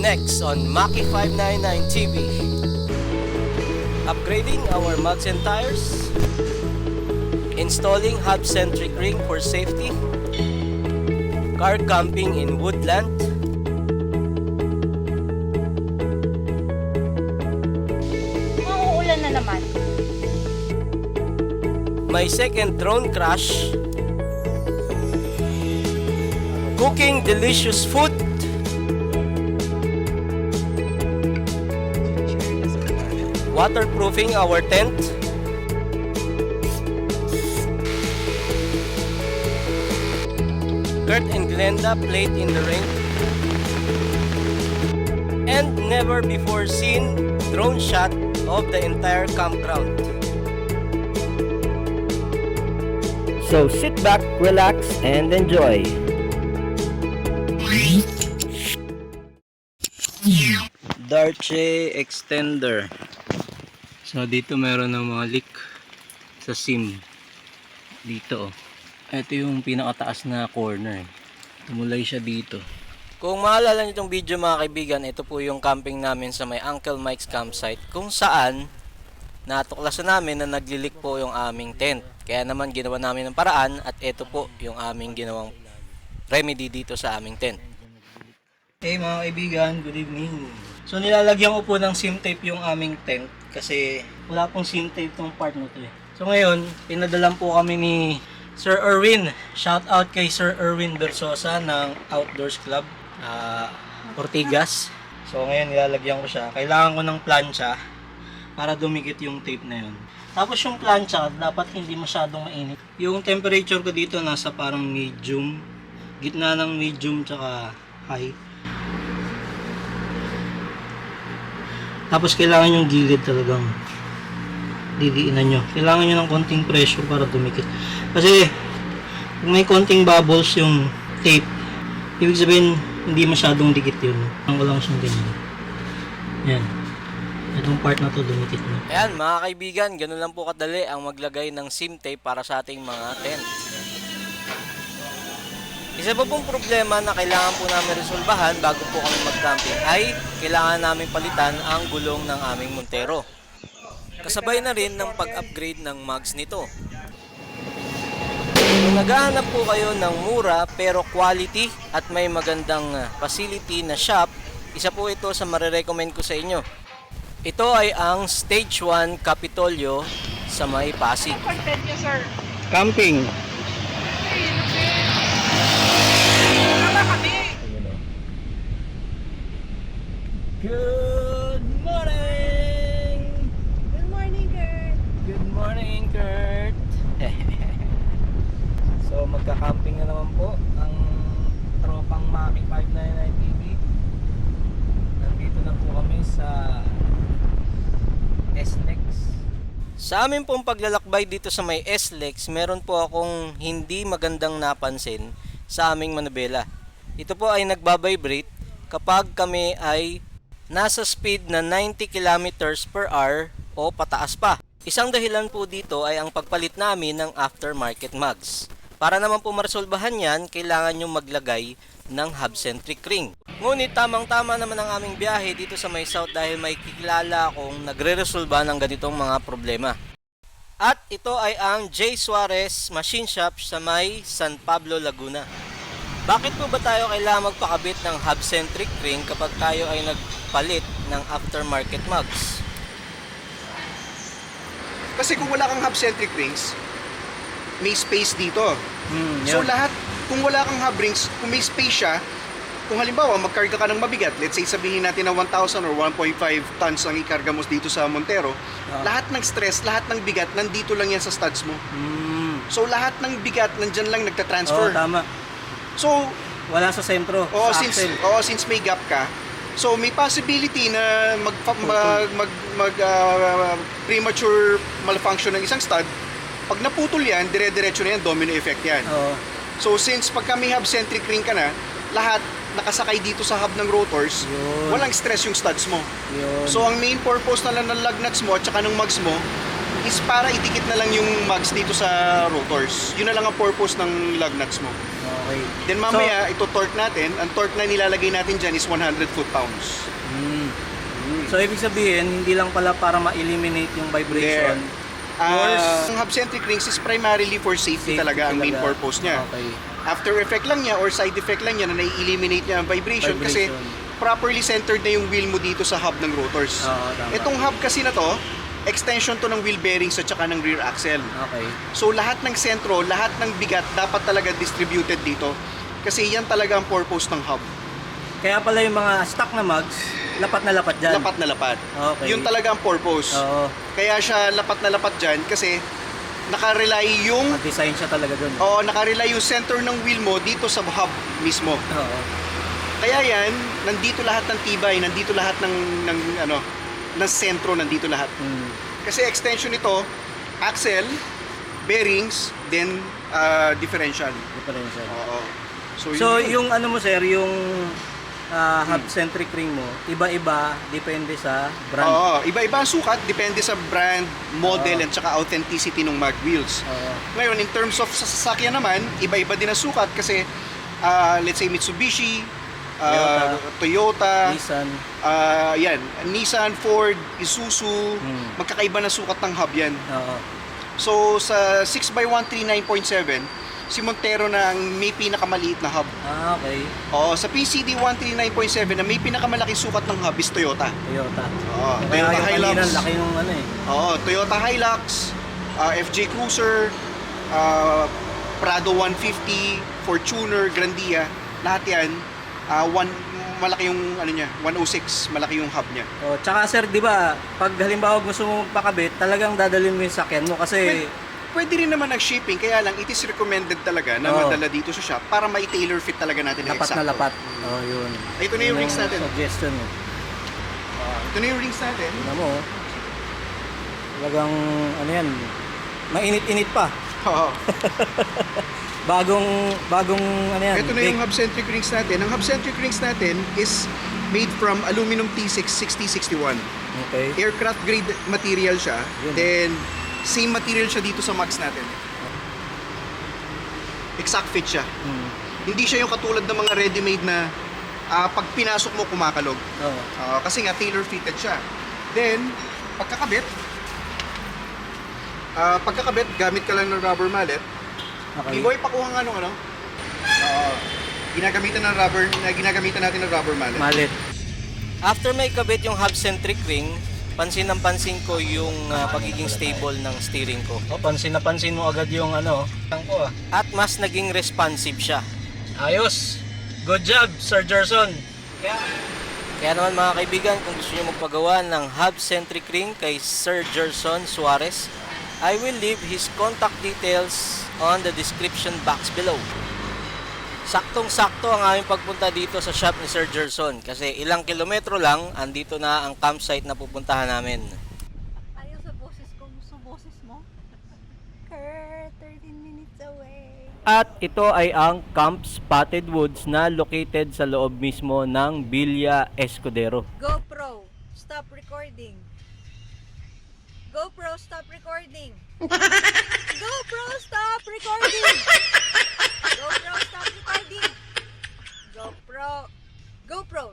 Next on Maki 599 TV. Upgrading our mugs and tires. Installing hub-centric ring for safety. Car camping in woodland. Mauulan na naman. My second drone crash. Cooking delicious food. Waterproofing our tent. Kurt and Glenda played in the rain. And never before seen drone shot of the entire campground. So sit back, relax, and enjoy. Darche extender. So dito meron ng mga leak sa sim. Dito. Ito yung pinakataas na corner. Tumulay siya dito. Kung maalala niyo itong video mga kaibigan, ito po yung camping namin sa may Uncle Mike's campsite, kung saan natuklasan namin na naglilik po yung aming tent. Kaya naman ginawa namin ng paraan at ito po yung aming ginawang remedy dito sa aming tent. Hey mga kaibigan, good evening. So nilalagyan ko po ng sim tape yung aming tent kasi wala pong sim tape tong part na to eh. So ngayon, pinadalan po kami ni Sir Erwin. Shout out kay Sir Erwin Bersosa ng Outdoors Club, Ortigas. So ngayon nilalagyan ko siya. Kailangan ko ng plancha para dumikit yung tape na yun. Tapos yung plancha, dapat hindi masyadong mainit. Yung temperature ko dito nasa parang medium, gitna ng medium tsaka high. Tapos kailangan yung gilid talagang didiinan nyo. Kailangan nyo ng konting pressure para dumikit. Kasi kung may konting bubbles yung tape, ibig sabihin hindi masyadong dikit yun. Ang lang siyang ganyan. Yan. Itong part na to dumikit na. Ayan mga kaibigan, ganun lang po kadali ang maglagay ng sim tape para sa ating mga tent. Isa pa pong problema na kailangan po namin resolbahan bago po kami mag-camping ay kailangan namin palitan ang gulong ng aming Montero. Kasabay na rin ng pag-upgrade ng mugs nito. Kung naghahanap po kayo ng mura pero quality at may magandang facility na shop, isa po ito sa marirecommend ko sa inyo. Ito ay ang Stage 1 Capitolio sa may Pasig. Ang content niyo, sir. Camping. Wala kami. Good morning! Good morning, Kurt. Good morning, Kurt! So, magka-camping na naman po ang tropang Maki 599 TV. Nandito na po kami sa SLEX. Sa amin pong paglalakbay dito sa may SLEX, meron po akong hindi magandang napansin sa aming manubela. Ito po ay nagbabibrate kapag kami ay nasa speed na 90 kilometers per hour o pataas pa. Isang dahilan po dito ay ang pagpalit namin ng aftermarket mugs. Para naman po maresolbahan yan, kailangan nyo maglagay ng hub-centric ring. Ngunit tamang-tama naman ang aming biyahe dito sa may south dahil may kikilala akong nagre-resolba ng ganitong mga problema. At ito ay ang J. Suarez Machine Shop sa may San Pablo, Laguna. Bakit po ba tayo kailangan magpakabit ng hub-centric ring kapag tayo ay nagpalit ng aftermarket mugs? Kasi kung wala kang hub-centric rings, may space dito. So lahat, kung wala kang hub rings, kung may space siya, kung halimbawa magkarga ka ng mabigat, let's say sabihin natin na 1,000 or 1.5 tons ang ikarga mo dito sa Montero, lahat ng stress, lahat ng bigat, nandito lang yan sa studs mo. So lahat ng bigat, nandyan lang nagtatransfer. Tama. So, Wala sa sentro, sa axle. since may gap ka, so may possibility na premature malfunction ng isang stud. Pag naputol yan, dire-diretso na yan, domino effect yan. Oo. So since pagka may hub-centric ring ka na, lahat nakasakay dito sa hub ng rotors, walang stress yung studs mo. Yun. So ang main purpose na lang ng lug nuts mo at saka ng mugs mo, is para idikit na lang yung mugs dito sa rotors. Yun na lang ang purpose ng lug nuts mo. Okay. Then mamaya, ito torque natin. Ang torque na nilalagay natin dyan is 100 foot-pounds. So ibig sabihin, hindi lang pala para ma-eliminate yung vibration. Ang hub-centric rings is primarily for safety talaga ang main purpose niya. Okay. After effect lang niya or side effect lang niya na nai-eliminate niya ang vibration, kasi properly centered na yung wheel mo dito sa hub ng rotors. Tama. Itong hub kasi na to, extension to ng wheel bearings at saka ng rear axle. Okay. So lahat ng sentro, lahat ng bigat dapat talaga distributed dito. Kasi yan talaga ang purpose ng hub. Kaya pala yung mga stock na mugs, lapat na lapat dyan. Lapat na lapat. Okay. Yun talaga ang purpose. Oo. Kaya siya lapat na lapat dyan kasi nakarely yung Design siya talaga dun. nakarely yung center ng wheel mo dito sa hub mismo. Oo. Kaya yan, nandito lahat ng tibay, nandito lahat ng sentro, nandito lahat. Kasi extension nito, axle, bearings, then differential. Differential. Oo. So yun. yung ano mo sir, yung hub-centric ring mo, iba-iba depende sa brand. Oo, iba-iba ang sukat, depende sa brand, model, at saka authenticity ng mag wheels. Oo. Ngayon, in terms of sa sasakyan naman, iba-iba din ang sukat kasi let's say Mitsubishi, Toyota, Nissan. Nissan, Ford, Isuzu, magkakaiba na sukat ng hub yan. Oo. So sa 6x139.7, si Montero na ang may pinakamaliit na hub. Okay. Sa PCD 139.7 na may pinakamalaking sukat ng hub is Toyota. Toyota. Toyota Kaya yung Hilux. kanina, laki yung ano eh. Toyota Hilux, FJ Cruiser, Prado 150, Fortuner, Grandia, lahat yan, malaki yung ano niya, 106, malaki yung hub niya. Tsaka sir, di ba, pag halimbawa gusto mo pakabit, talagang dadalhin mo yung sakyan mo kasi Pwede rin naman nag-shipping, kaya lang it is recommended talaga na madala dito sa shop para ma-tailor fit talaga natin lapat eksakto. na lapat. Yun. Ito na yung rings natin. Suggestion eh. Ito na yung rings natin. Tignan mo, talagang ano yan, mainit-init pa. Oo. Bagong ano yan. Ito na yung hub-centric rings natin. Ang hub-centric rings natin is made from aluminum T6 6061. Okay. Aircraft grade material siya. Yun. Then same material siya dito sa mugs natin. Exact fit siya. Hindi siya yung katulad ng mga ready-made na pag pinasok mo kumakalog. Oo. Kasi nga tailor fitted siya. Then pagkakabit gamit ka lang ng rubber mallet. Okay. Iboy pakuha nga nung ano. Ginagamitan natin ng rubber mallet. Malit. After may kabit yung hub-centric ring, pansin ko yung pagiging stable ng steering ko. Pansin na pansin mo agad yung ano. Ko At mas naging responsive siya. Ayos. Good job, Sir Gerson. Kaya naman mga kaibigan, kung gusto nyo magpagawa ng hub-centric ring kay Sir Gerson Suarez, I will leave his contact details on the description box below. Saktong-sakto ang aming pagpunta dito sa shop ni Sir Gerson kasi ilang kilometro lang andito na ang campsite na pupuntahan namin. Ayaw sa boses mo. Kurt, 13 minutes away. At ito ay ang Camp Spotted Woods na located sa loob mismo ng Villa Escudero. GoPro, stop recording. GoPro, stop recording. GoPro, stop recording. GoPro, stop recording. GoPro.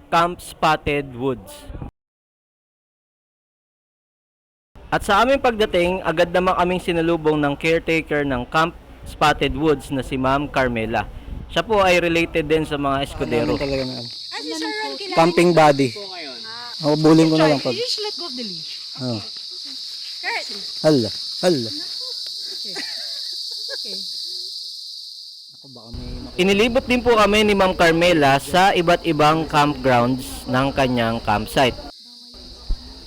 Camp Spotted Woods. At sa aming pagdating, agad naman kaming sinalubong ng caretaker ng Camp Spotted Woods na si Ma'am Carmela. Siya po ay related din sa mga escudero. Talaga na. Ah, si Sir Ron kilala. Camping body. O, bulin ko na lang pag. You just let go of the leash. Oh. Kurt. Hala. Hala. Okay. Ako baka may Inilibot din po kami ni Ma'am Carmela sa iba't ibang campgrounds ng kanyang campsite.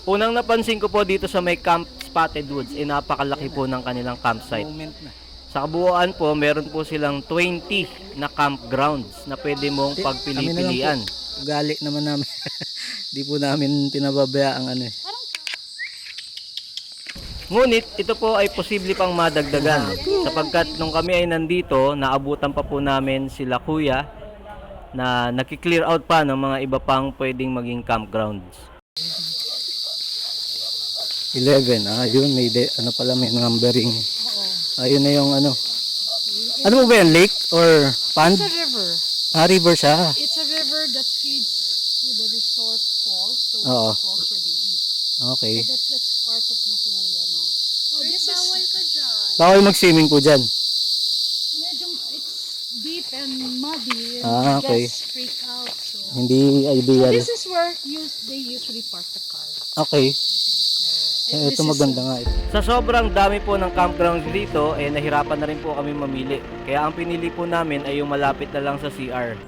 Unang napansin ko po dito sa may Camp Spotted Woods, napakalaki po ng kanilang campsite. moment na. Sa kabuuan po, meron po silang 20 na campgrounds na pwede mong pagpili-pilian. Ugali naman namin. Di po namin pinababaya ang ano eh. Ngunit ito po ay posible pang madagdagan sapagkat nung kami ay nandito, naabutan pa po namin sila kuya na nakiklear out pa ng mga iba pang pwedeng maging campgrounds. 11. Yun. Ano pala, may numbering. Ayun na yung ano. Ano mo ba yan? Lake or pond? It's a river. River siya. It's a river that feeds to the resort falls, the Oo. waterfalls where they eat. Okay. So that's part of the whole, ano. So this is, bawal ka dyan. Bawal mag-swimming po dyan. Medyo, it's deep and muddy. And Okay. guests freak out. So Hindi ideal. this is where they usually park the car. Okay. This Ito is maganda nga. Sa sobrang dami po ng campgrounds dito, nahirapan na rin po kami mamili. Kaya ang pinili po namin ay yung malapit na lang sa CR.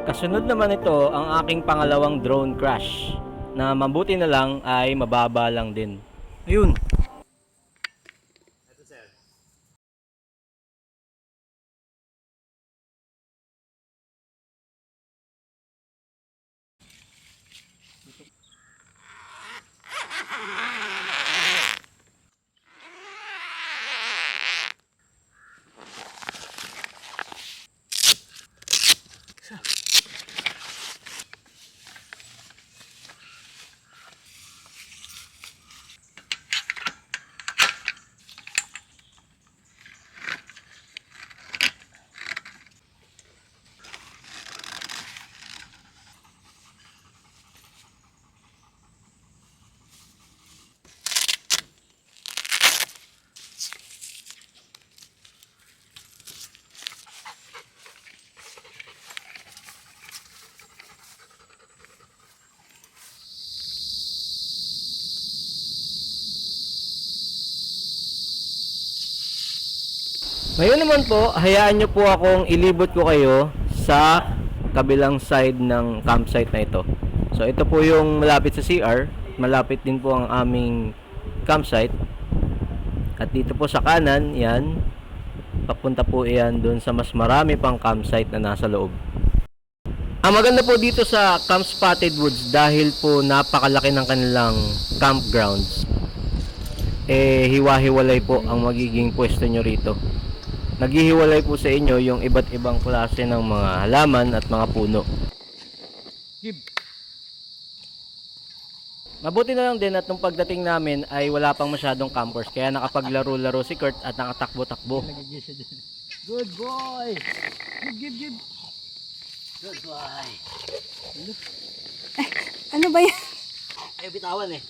Kasunod naman ito ang aking pangalawang drone crash na mabuti na lang ay mababa lang din. Ayun. Ngayon naman po, hayaan nyo po akong ilibot ko kayo sa kabilang side ng campsite na ito. So ito po yung malapit sa CR, malapit din po ang aming campsite. At dito po sa kanan, yan, papunta po yan dun sa mas marami pang campsite na nasa loob. Ang maganda po dito sa Camp Spotted Woods dahil po napakalaki ng kanilang campgrounds. Hiwa-hiwalay po ang magiging pwesto nyo rito. Naghihiwalay po sa inyo yung iba't ibang klase ng mga halaman at mga puno. Mabuti na lang din at nung pagdating namin ay wala pang masyadong campers kaya nakapaglaro-laro si Kurt at nakatakbo-takbo. Good boy. Give. Good boy. Ano ba yan? Ay, bitawan eh.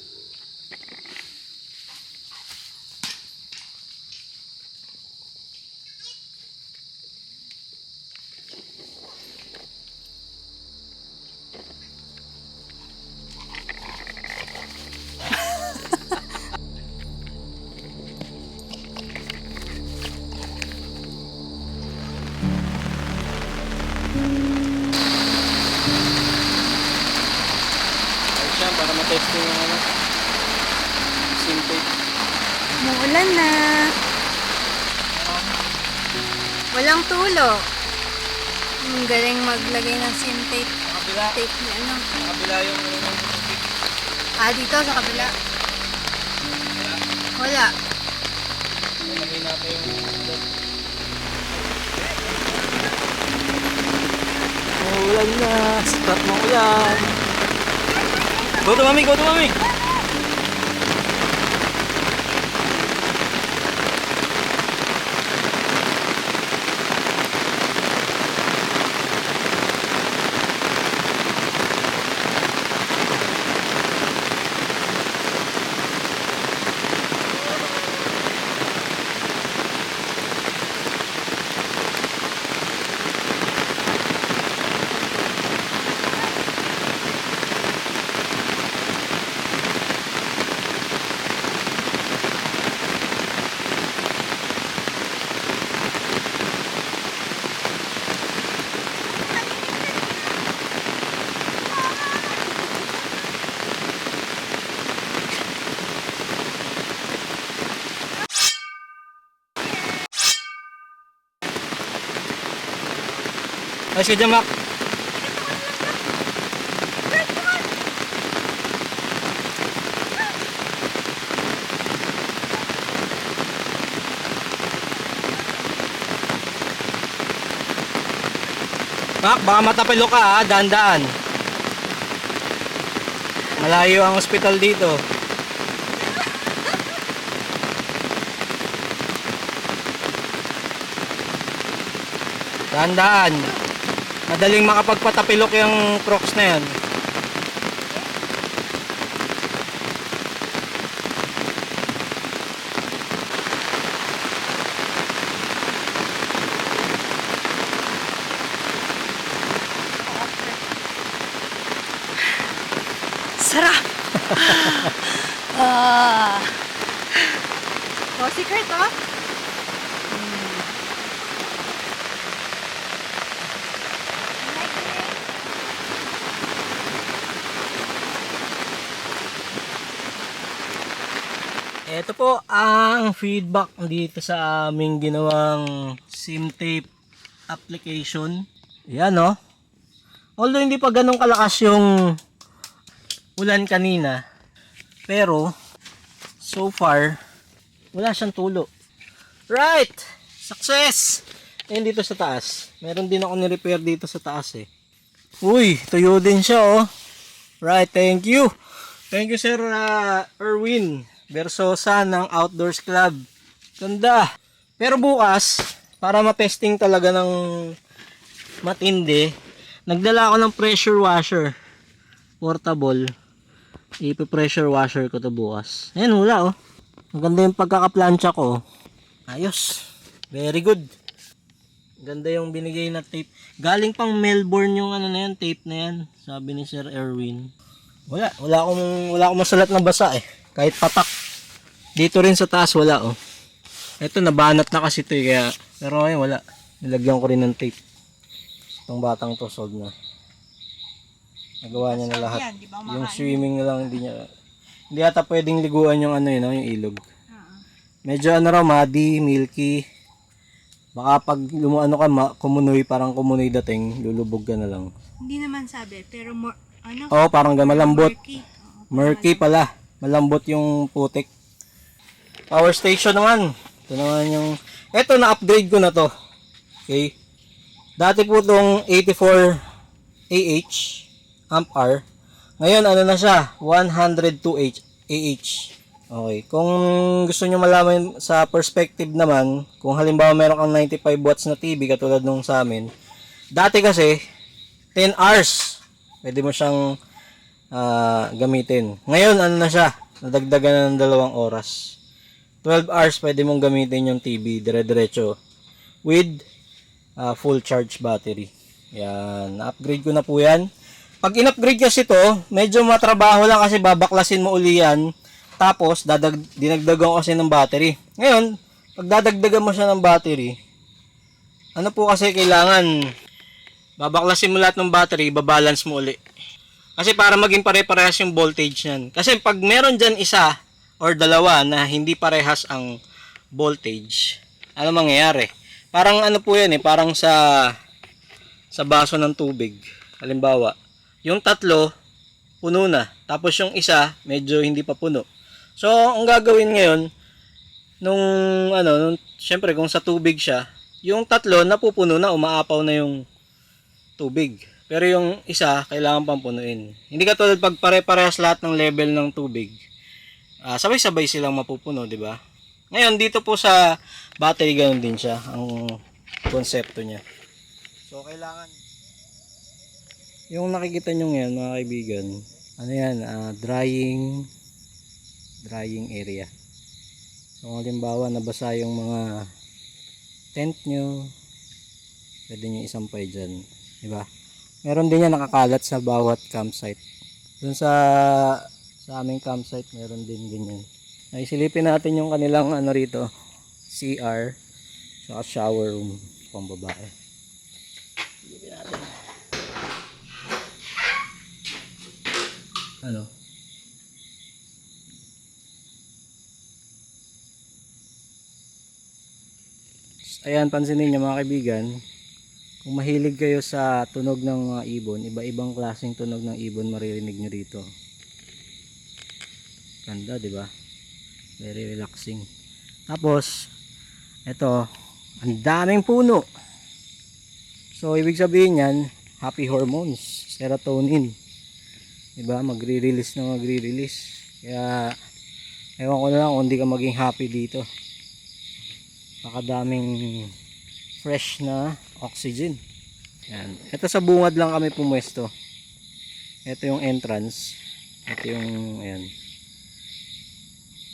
Ay siya, para matesting yung ano, simple. Muulan na. Walang tulo. Ang galing maglagay ng SIM tape. Kabila, Tape ni ano. kabila yung Dito sa kabila. Wala. Ilagay natin yung Ulan na. Start mo ulan. Go to mami, go to mami. Ayos ka dyan, Mac. Mac, baka matapilo ka ha, daan-daan. Malayo ang ospital dito. Daan-daan. Madaling makapagpatapilok yung Crocs na yan. Sarap! Ah. Oh, si Kurt, oh. Ito po ang feedback dito sa aming ginawang SIM tape application. Yan, no? Although hindi pa ganun kalakas yung ulan kanina, pero so far wala siyang tulo. Right! Success! Ayun dito sa taas. Meron din ako ni-repair dito sa taas eh. Uy, tuyo din siya oh. Right, thank you. Thank you Sir Erwin Versosa ng Outdoors Club. Ganda. Pero bukas, para ma-testing talaga ng matindi, nagdala ako ng pressure washer. Portable. Ipi-pressure washer ko to bukas. Ayan, wala oh. Maganda yung pagkakaplansya ko. Ayos. Very good. Ganda yung binigay na tape. Galing pang Melbourne yung ano na yan, tape na yan. Sabi ni Sir Erwin. Wala akong masulat na basa eh. Kahit patak. Dito rin sa taas wala oh. Ito nabanat na kasi ito eh, kaya pero ngayon wala. Nilagyan ko rin ng tape. Itong batang to sold na. Nagawa niya na lahat. Yung swimming na lang hindi yata pwedeng liguan yung ano yun, yung ilog. Medyo ano raw, muddy, milky. Baka pag ano ka, kumunoy, parang kumunoy dating, lulubog ka na lang. Hindi naman sabi, pero more, ano? Oo, parang malambot. Murky. Murky pala. Malambot yung putik. Power station naman. Ito naman yung... Ito, na-upgrade ko na to. Okay. Dati po itong 84 AH, amp hour. Ngayon, ano na siya? 102 AH. Okay. Kung gusto nyo malaman sa perspective naman, kung halimbawa meron kang 95 watts na TV, katulad nung sa amin, dati kasi, 10 hours. Pwede mo siyang gamitin. Ngayon, ano na siya? Nadagdagan ng 2 oras. 12 hours pwede mong gamitin yung TV dire-diretso with full charge battery. Yan, na-upgrade ko na po yan. Pag in-upgrade kasi to, medyo matrabaho lang kasi babaklasin mo uli yan. Tapos, dinagdagan ko kasi ng battery. Ngayon, pag dadagdagan mo siya ng battery, ano po kasi kailangan, babaklasin mo lahat ng battery, babalance mo uli. Kasi para maging pare-parehas yung voltage niyan. Kasi pag meron dyan isa or dalawa na hindi parehas ang voltage, ano mangyayari? Parang ano po yan eh, parang sa baso ng tubig. Halimbawa, yung tatlo, puno na. Tapos yung isa, medyo hindi pa puno. So, ang gagawin ngayon, syempre kung sa tubig siya, yung tatlo napupuno na, umaapaw na yung tubig. Pero yung isa, kailangan pang punuin. Hindi katulad pag pare-parehas lahat ng level ng tubig. Sabay-sabay silang mapupuno, di ba? Ngayon, dito po sa battery, ganoon din siya, ang konsepto niya. So, kailangan, yung nakikita nyo ngayon, mga kaibigan, ano yan, drying area. So, halimbawa, nabasa yung mga tent nyo, pwede nyo isampay dyan, di ba? Meron din yan nakakalat sa bawat campsite. Dun sa aming campsite, meron din ganyan. Ay, silipin natin yung kanilang ano rito, CR, saka shower room, pang babae. Silipin natin. Ano? Ayan, pansinin nyo mga kaibigan, Kung mahilig kayo sa tunog ng mga ibon, iba-ibang klaseng tunog ng ibon maririnig nyo dito. Ganda, di ba? Very relaxing. Tapos, ito, ang daming puno. So, ibig sabihin yan, happy hormones, serotonin. Diba? Magre-release na magre-release. Kaya, ewan ko na lang kung hindi ka maging happy dito. Pakadaming fresh na oxygen. Yan. Ito sa bungad lang kami pumwesto. Ito yung entrance. Ito yung, ayan.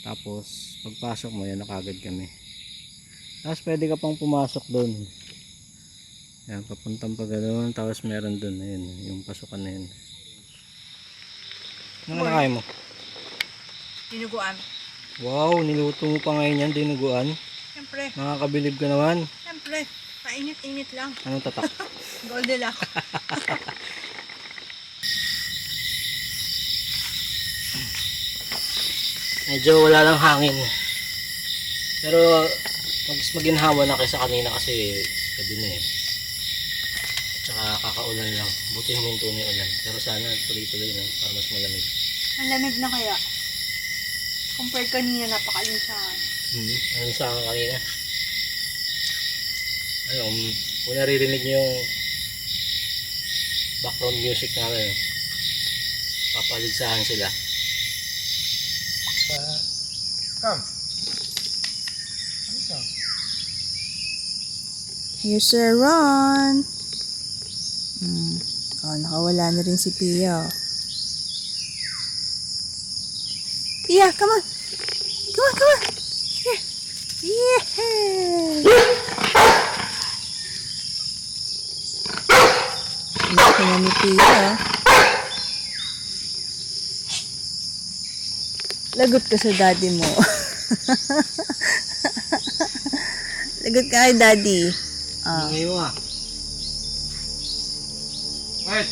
Tapos, pagpasok mo, yan, nakagad kami. Tapos, pwede ka pang pumasok doon. Yan, papuntang pa ganoon. Tapos, meron doon, ayan, yung pasukan na yun. Ano nakakain mo? Dinuguan. Wow, niluto mo pa ngayon yan, dinuguan. Siyempre, Nakakabilib ka naman. siyempre. Painit-init lang. Anong tatak? Goldilocks. Medyo wala lang hangin. Pero mas maginhawa na kaysa kanina kasi gabi na eh. At saka kakaulan lang. Buti huminto na yung ulan. Pero sana tuloy-tuloy na para mas malamig. Ang lamig na kaya. Compared kanina, napakalinsahan. Ano sa akin kanina? Ano, kung naririnig niyo yung background music namin, papaligsahan sila. Come. Here's Sir Ron. Oh, nakawala na rin si Pia. Pia, come on. Come on, come on. Here. Yeah. Laki na ni Pia. Lagot ka sa daddy mo. Lagot ka kay daddy. Ah. Ngayon mo ah. Wait.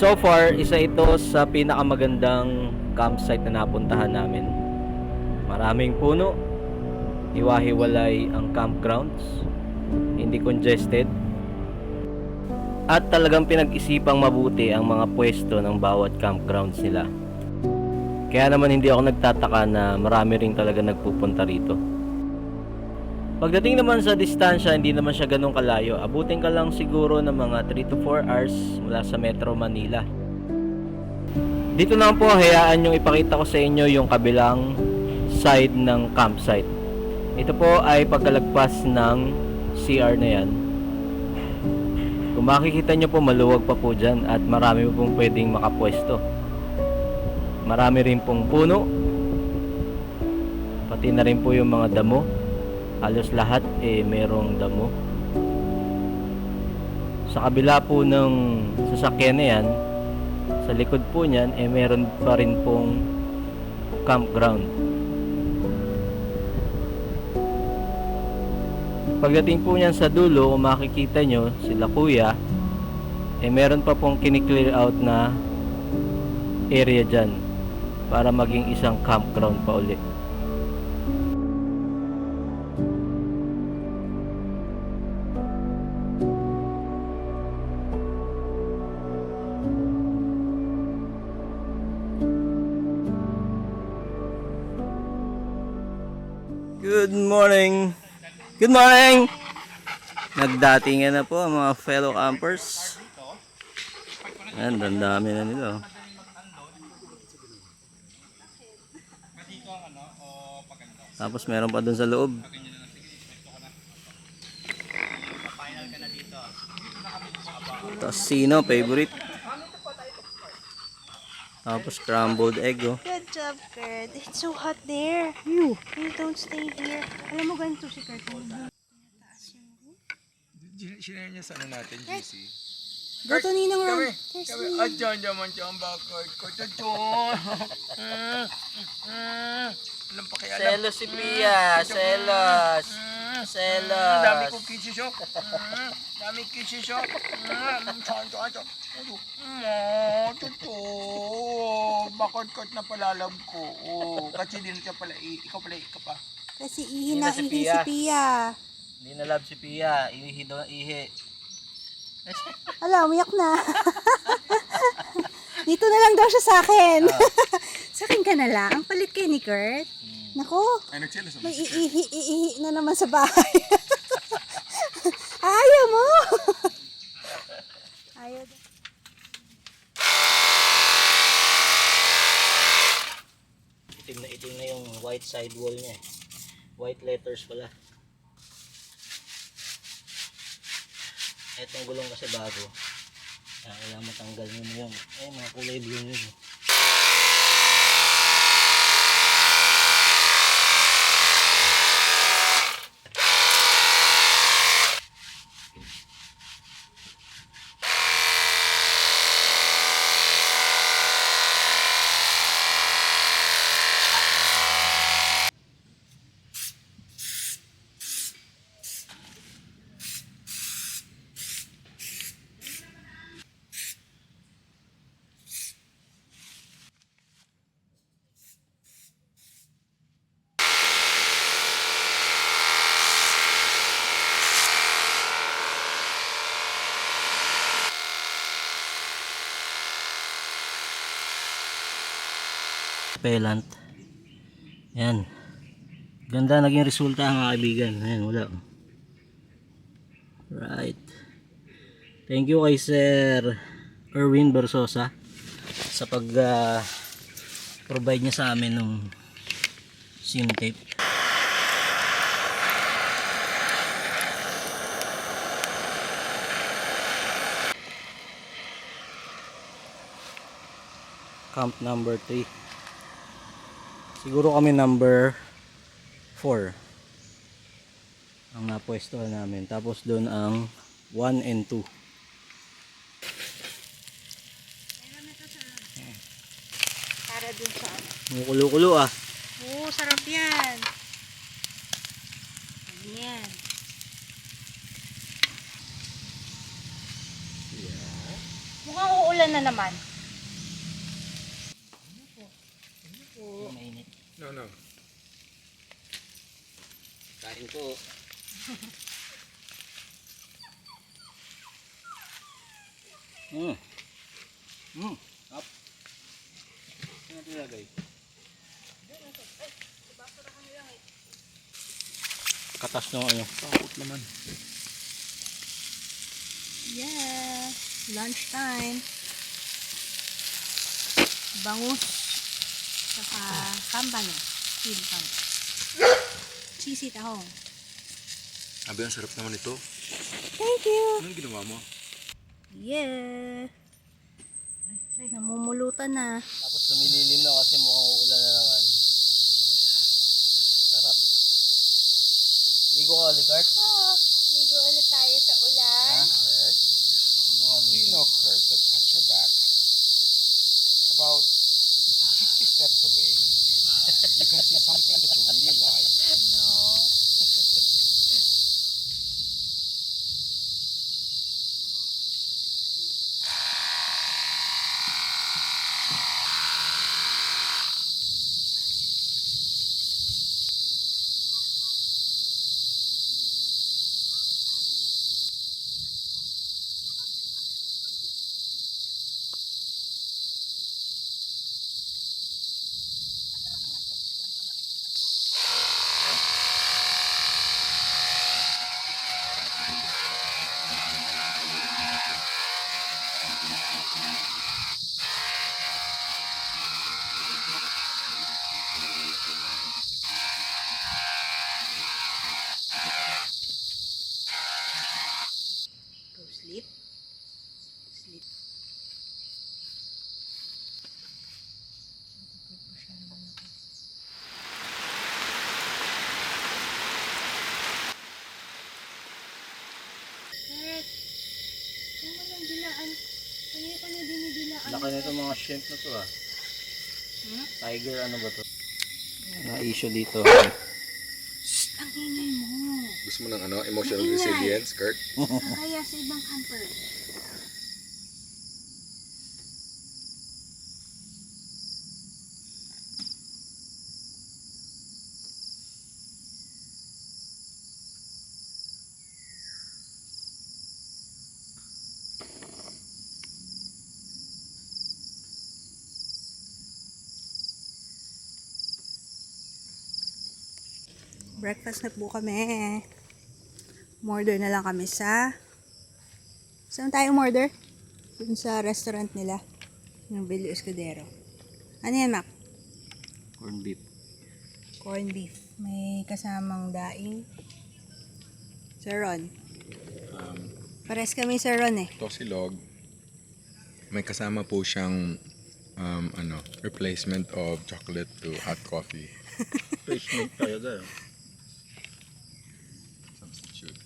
So far, isa ito sa pinakamagandang campsite na napuntahan namin. Maraming puno, hiwa-hiwalay ang campgrounds, hindi congested, at talagang pinag-isipang mabuti ang mga pwesto ng bawat campgrounds nila. Kaya naman hindi ako nagtataka na marami rin talaga nagpupunta rito. Pagdating naman sa distansya, hindi naman siya ganun kalayo. Abutin ka lang siguro ng mga 3 to 4 hours mula sa Metro Manila. Dito lang po, hayaan yung ipakita ko sa inyo yung kabilang side ng campsite. Ito po ay pagkalagpas ng CR na yan. Kung makikita nyo po, maluwag pa po dyan at marami po pong pwedeng makapwesto. Marami rin pong puno, pati na rin po yung mga damo. Halos lahat merong damo. Sa kabila po ng sasakyan na yan, sa likod po niyan meron pa rin pong campground. Pagdating po niyan sa dulo, kung makikita nyo sila kuya, meron pa pong kini-clear out na area dyan para maging isang campground pa ulit. Good morning! Good morning! Nagdatingan na po ang mga fellow campers. Ayan, dandami na nila. Tapos meron pa dun sa loob. Tocino, favorite. Tapos scrambled egg, oh. Good job, Kurt. It's so hot there. You don't stay here. Alam mo ganito si Kurt. Sinare niya sa ano natin, GC. Go to Ninong Ron. There's Ninong. Ajan jaman jam bakal ko to. Alam pa kaya alam. Selos si Pia, selos. Dami Selos. ko kisses oh. Dami kisses oh. Chon. Toto. Bakit kot na palalam ko. Oh, kasi din siya pala ikaw pa. Kasi Hindi ihi na na si ihi Pia. si Pia. Hindi na love si Pia, ihi daw ihi. Ala, umiyak na. Dito na lang daw siya sa akin. Sa akin ka na lang. Ang palit kay ni Kurt. Nako, Ay, nagsilas may iihi na naman sa bahay. Ayaw mo. Ayaw. Itim na yung white side wall niya. White letters pala. Etong gulong kasi bago. Kailangan matanggal nyo na yun. Ay, mga kulay blue nyo. Pelant. Yan. Ganda naging resulta mga kaibigan. Ayan, wala. Right. Thank you kay Sir Erwin Bersosa sa pag provide niya sa amin ng SIM tape. Camp number 3. Siguro kami number 4 ang napwestuhan namin. Tapos doon ang 1 and 2. Para dun sa ano. Kumukulo-kulo ah. Oo, sarap yan. Ayan. Mukhang uulan na naman. Mainit. No. Kain po. Up. Saan natin ilagay? Katas ng ano. Takot naman. Yeah. Lunch time. Bangus. Saka kambano. Chili kambano. Sisi tahong. Abi, ang sarap naman ito. Thank you. Anong ginawa mo? Yeah. Ay, namumulutan na. Tapos lumililim na kasi mukhang uulan na naman. Sarap. Ligo ka ulit, Kurt? Ligo ulit tayo sa ulan. Kurt? Do you know, Kurt, that at your back, about 50 steps away, you can see something that you really like. No. Laki nito mga shrimp na to ah. Tiger ano ba to? Na-issue dito. Ang ingay mo. Gusto mo ng emotional Ingay. resilience, Kurt? Kaya sa ibang camper. Breakfast na po kami. Order na lang kami sa... Saan tayo order? Dun sa restaurant nila. Ng Billy Escudero. Ano yan, Mac? Corn beef. Corn beef. May kasamang daing. Sir Ron. Pares kami Sir Ron eh. Tosilog. May kasama po siyang replacement of chocolate to hot coffee. Fish meat talaga. Substitute.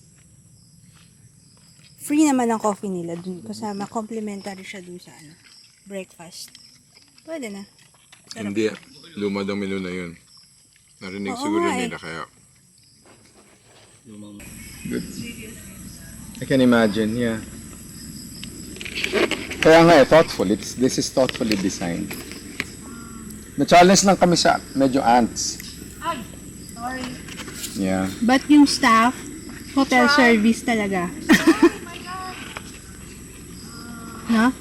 Free naman ang coffee nila dun. Kasama, complimentary siya dun sa breakfast. Pwede na. Sarap. Hindi. Luma daw menu na yun. Narinig Oo siguro nga eh. nila kaya. Good. I can imagine, yeah. Kaya nga thoughtful. This is thoughtfully designed. Na-challenge lang kami sa medyo ants. Ay, sorry. Yeah. But yung staff, hotel service talaga. No?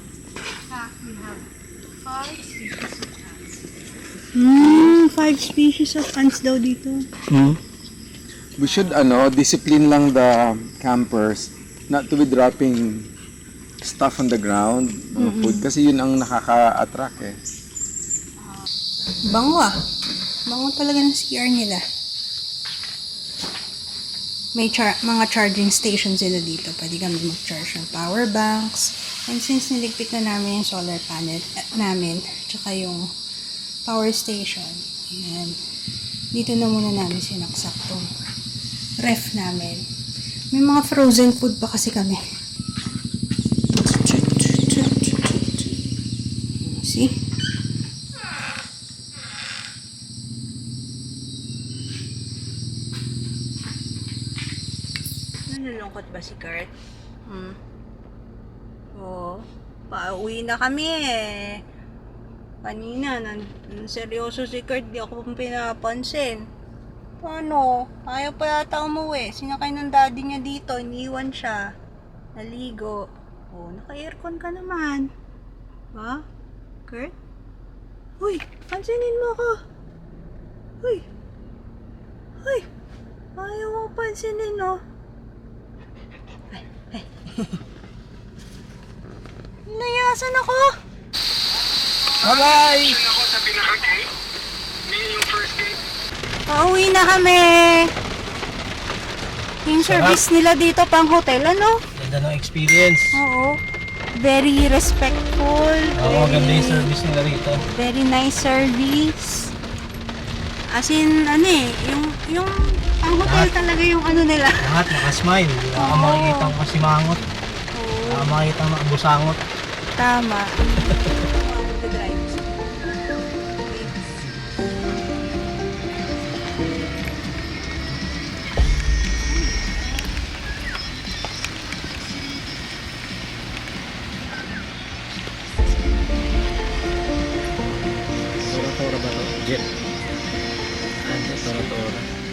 5 species of ants daw dito. We should discipline lang the campers not to be dropping stuff on the ground, mga food kasi yun ang nakaka-attract eh. Bango ah. Bango talaga ng CR nila. May mga charging stations sila dito. Pwede kami mag-charge ng power banks. And since niligpit na namin yung solar panel namin, tsaka yung power station, ayan. Dito na muna namin sinaksak tong ref namin. May mga frozen food pa kasi kami. See? Nalulungkot ba si Kurt? Oo. Pauwi na kami eh. Kanina, seryoso si Kurt, di ako pinapansin. Paano? Ayaw pa yata umuwi. Sinakay ng daddy niya dito, iniwan siya. Naligo. Oh, naka-aircon ka naman. Ha? Kurt? Uy, pansinin mo ako. Uy. Uy. Ayaw mo pansinin, no? Nayasan ako. Bye-bye! Pauwi na kami. Yung service nila dito pang hotel, ano? Ganda ng experience. Oo. Very respectful. Oo, maganda yung service nila rito. Very nice service. As in, yung pang hotel talaga yung ano nila. Lahat nakasmile. Wala kang Oo. makikita ang kasimangot. Oo, Wala kang makikita ang abusangot. tama. Tora-tora ba ito? Jet. Tora-tora.